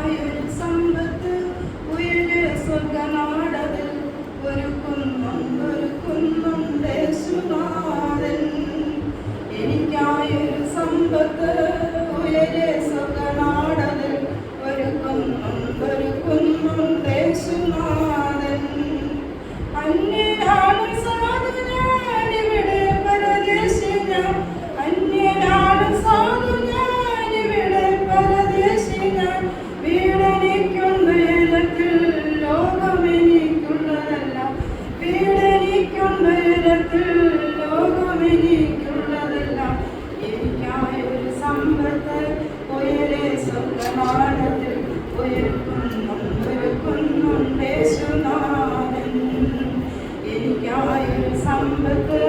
എനിക്കായൊരു സമ്പത്ത് ഉയരെ സ്വർഗനാടതിൽ ഒരുക്കുന്നുണ്ട് യേശുനാഥൻ. എനിക്കായൊരു സമ്പത്ത് ഉയരെ സ്വർഗനാടതിൽ ഒരുക്കുന്നുണ്ട് യേശുനാഥൻ. അന്യനാണ് സാധു ഞാനിവിടെ പരദേശിനാ, അന്യനാണ് സാധു ഞാനിവിടെ പരദേശിനാ. വീടെനിക്കുന്ന ഇടത്തിൽ ലോകമെനിക്കുള്ളതല്ല, വീടെനിക്കുന്ന ഇടത്തിൽ ലോകമെനിക്കുള്ളതല്ല. എനിക്കായൊരു സമ്പത്ത് ഉയരെ സ്വർഗനാടത്തിൽ ഒരുക്കുന്നുണ്ട് യേശുനാഥൻ. എനിക്കായൊരു സമ്പത്ത്